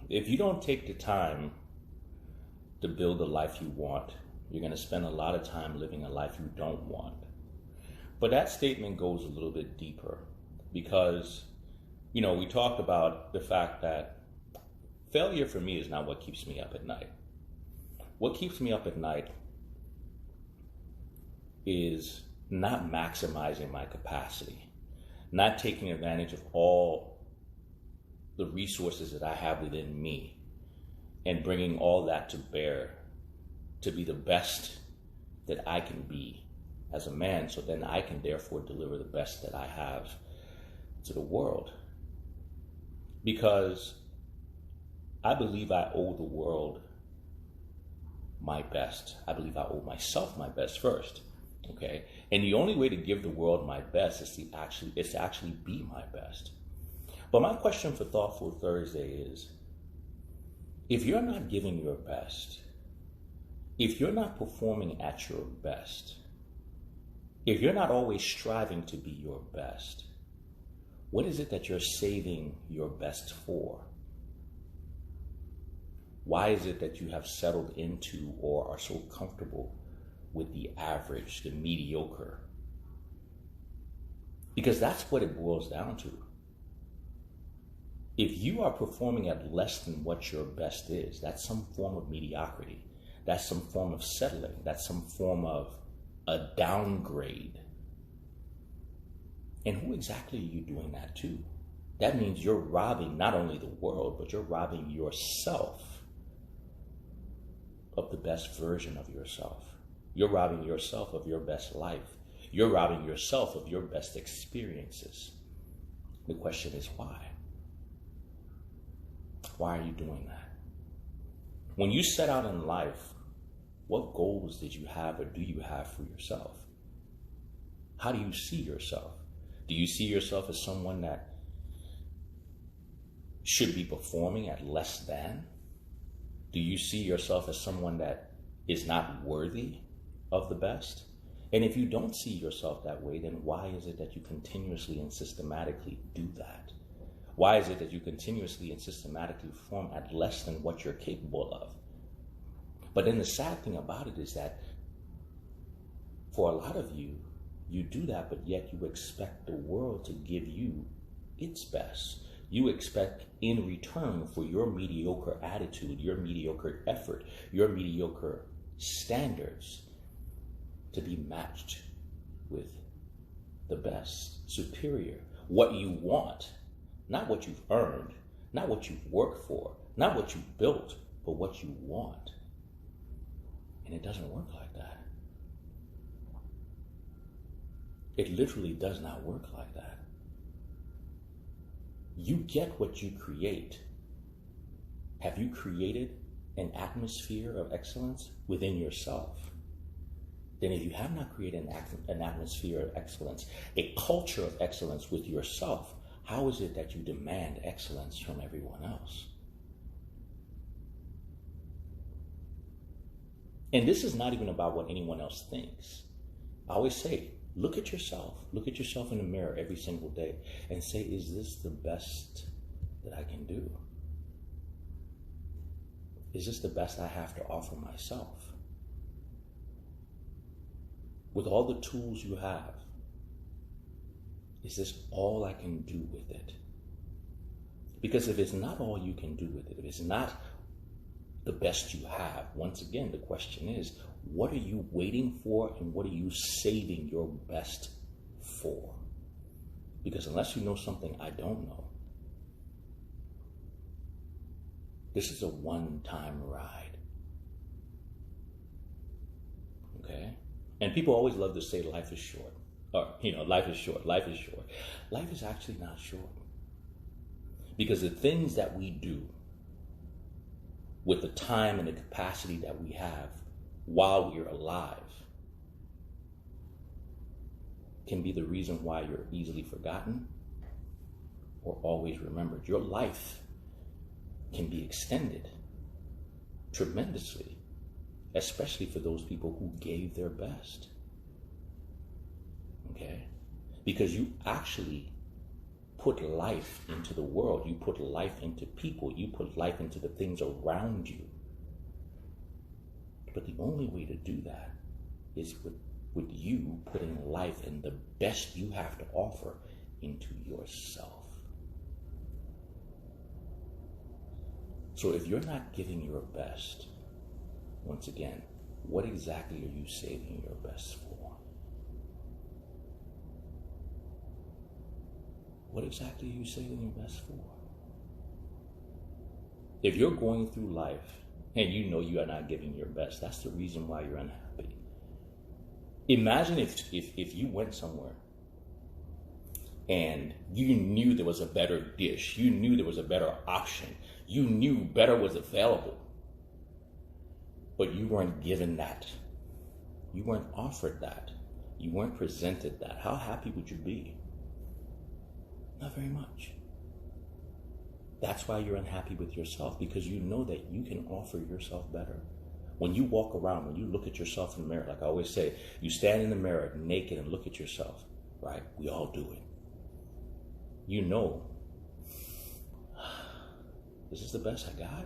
If you don't take the time to build the life you want, you're going to spend a lot of time living a life you don't want. But that statement goes a little bit deeper because, we talked about the fact that failure for me is not what keeps me up at night. What keeps me up at night is not maximizing my capacity, not taking advantage of all the resources that I have within me and bringing all that to bear to be the best that I can be as a man, so then I can therefore deliver the best that I have to the world. Because I believe I owe the world my best. I believe I owe myself my best first. Okay? And the only way to give the world my best is to actually be my best. But my question for Thoughtful Thursday is, if you're not giving your best, if you're not performing at your best, if you're not always striving to be your best, what is it that you're saving your best for? Why is it that you have settled into or are so comfortable with the average, the mediocre? Because that's what it boils down to. If you are performing at less than what your best is, that's some form of mediocrity. That's some form of settling. That's some form of a downgrade. And who exactly are you doing that to? That means you're robbing not only the world, but you're robbing yourself of the best version of yourself. You're robbing yourself of your best life. You're robbing yourself of your best experiences. The question is why? Why are you doing that? When you set out in life, what goals did you have or do you have for yourself? How do you see yourself? Do you see yourself as someone that should be performing at less than? Do you see yourself as someone that is not worthy of the best? And if you don't see yourself that way, then why is it that you continuously and systematically do that? Why is it that you continuously and systematically perform at less than what you're capable of? But then the sad thing about it is that for a lot of you, you do that, but yet you expect the world to give you its best. You expect in return for your mediocre attitude, your mediocre effort, your mediocre standards to be matched with the best, superior, what you want, not what you've earned, not what you've worked for, not what you've built, but what you want. And it doesn't work like that. It literally does not work like that. You get what you create. Have you created an atmosphere of excellence within yourself? Then if you have not created an atmosphere of excellence, a culture of excellence with yourself, how is it that you demand excellence from everyone else? And this is not even about what anyone else thinks. I always say, look at yourself. Look at yourself in the mirror every single day and say, is this the best that I can do? Is this the best I have to offer myself? With all the tools you have, is this all I can do with it? Because if it's not all you can do with it, if it's not the best you have, once again, the question is, what are you waiting for and what are you saving your best for? Because unless you know something I don't know, this is a one-time ride. Okay? And people always love to say life is short. Or, life is short, life is short. Life is actually not short. Because the things that we do with the time and the capacity that we have while we're alive can be the reason why you're easily forgotten or always remembered. Your life can be extended tremendously, especially for those people who gave their best. Okay? Because you actually put life into the world. You put life into people. You put life into the things around you. But the only way to do that is with you putting life and the best you have to offer into yourself. So if you're not giving your best, once again, what exactly are you saving your best for? What exactly are you saving your best for? If you're going through life and you know you are not giving your best, that's the reason why you're unhappy. Imagine if you went somewhere and you knew there was a better dish, you knew there was a better option, you knew better was available, but you weren't given that. You weren't offered that. You weren't presented that. How happy would you be? Not very much. That's why you're unhappy with yourself, because you know that you can offer yourself better. When you walk around, when you look at yourself in the mirror, like I always say, you stand in the mirror naked and look at yourself, right? We all do it. You know, is this the best I got?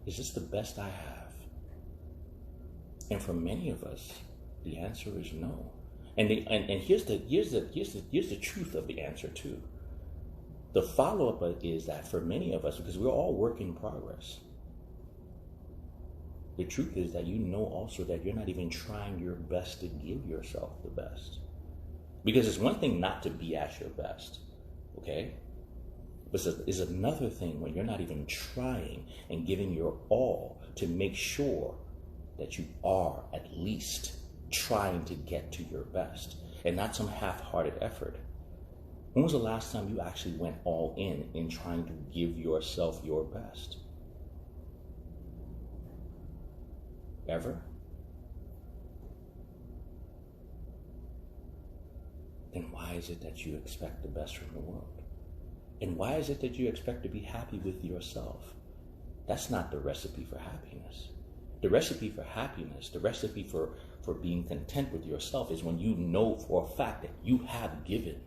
Is this the best I have? And for many of us, the answer is no. And here's the truth of the answer too. The follow-up is that for many of us, because we're all work in progress, the truth is that you know also that you're not even trying your best to give yourself the best. Because it's one thing not to be at your best, okay? But it's another thing when you're not even trying and giving your all to make sure that you are at least trying to get to your best and not some half-hearted effort. When was the last time you actually went all in trying to give yourself your best? Ever? Then why is it that you expect the best from the world? And why is it that you expect to be happy with yourself? That's not the recipe for happiness. The recipe for happiness, the recipe for being content with yourself is when you know for a fact that you have given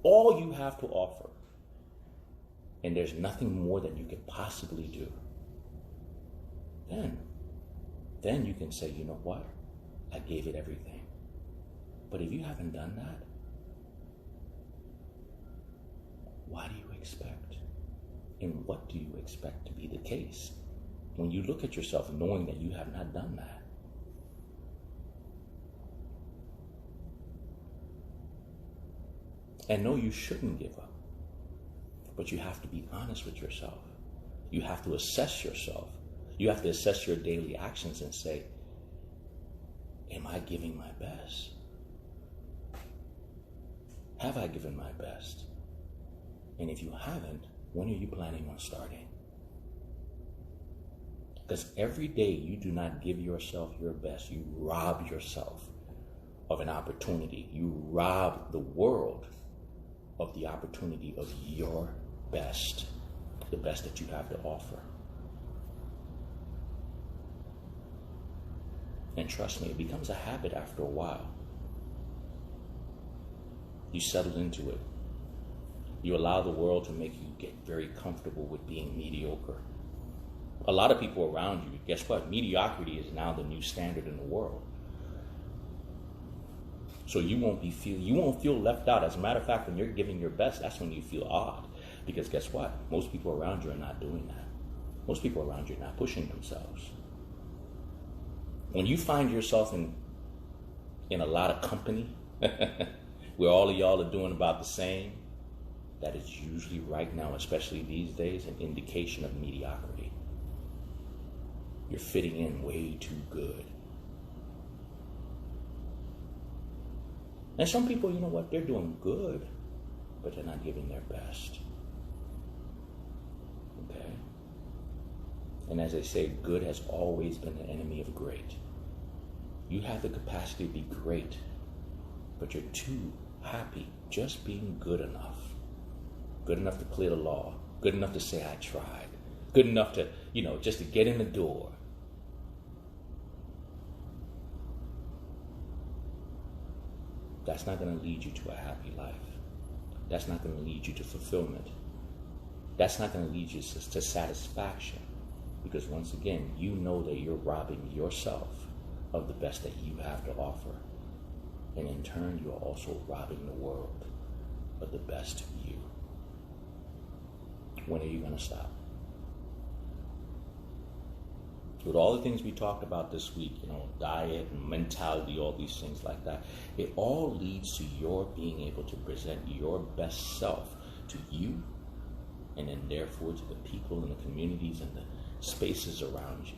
all you have to offer. And there's nothing more that you could possibly do. Then you can say, you know what? I gave it everything. But if you haven't done that, why do you expect? And what do you expect to be the case when you look at yourself knowing that you have not done that? And no, you shouldn't give up. But you have to be honest with yourself. You have to assess yourself. You have to assess your daily actions and say, am I giving my best? Have I given my best? And if you haven't, when are you planning on starting? Because every day you do not give yourself your best, you rob yourself of an opportunity. You rob the world of the opportunity of your best, the best that you have to offer. And trust me, it becomes a habit after a while. You settle into it. You allow the world to make you get very comfortable with being mediocre. A lot of people around you, guess what? Mediocrity is now the new standard in the world. So you won't feel left out. As a matter of fact, when you're giving your best, that's when you feel odd. Because guess what? Most people around you are not doing that. Most people around you are not pushing themselves. When you find yourself in a lot of company where all of y'all are doing about the same, that is usually right now, especially these days, an indication of mediocrity. You're fitting in way too good. And some people, you know what, they're doing good, but they're not giving their best. Okay? And as they say, good has always been the enemy of great. You have the capacity to be great, but you're too happy just being good enough. Good enough to clear the law. Good enough to say I tried. Good enough to, just to get in the door. that's not going to lead you to a happy life. That's not going to lead you to fulfillment. That's not going to lead you to satisfaction. Because once again, you know that you're robbing yourself of the best that you have to offer. And in turn, you're also robbing the world of the best you. When are you going to stop? With all the things we talked about this week, diet and mentality, all these things like that, it all leads to your being able to present your best self to you, and then therefore to the people and the communities and the spaces around you.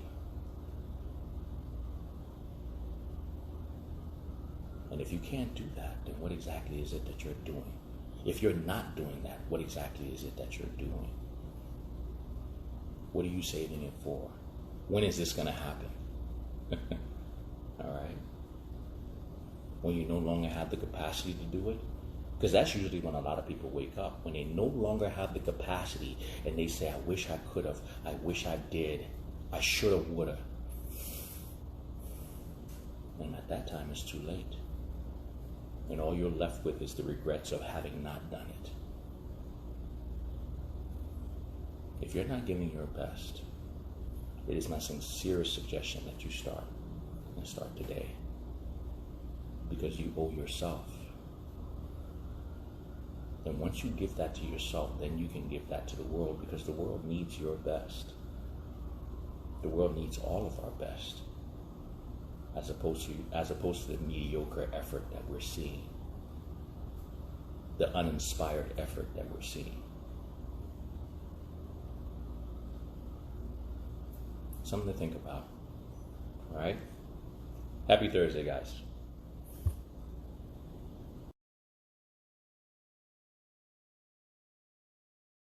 And if you can't do that, then what exactly is it that you're doing? If you're not doing that, what exactly is it that you're doing? What are you saving it for? When is this going to happen? All right? When you no longer have the capacity to do it? Because that's usually when a lot of people wake up. When they no longer have the capacity and they say, I wish I could have. I wish I did. I should have, would have. And at that time, it's too late. And all you're left with is the regrets of having not done it. If you're not giving your best, it is my sincere suggestion that you start. And start today. Because you owe yourself. And once you give that to yourself, then you can give that to the world, because the world needs your best. The world needs all of our best. As opposed to the mediocre effort that we're seeing. The uninspired effort that we're seeing. Something to think about. All right? Happy Thursday, guys.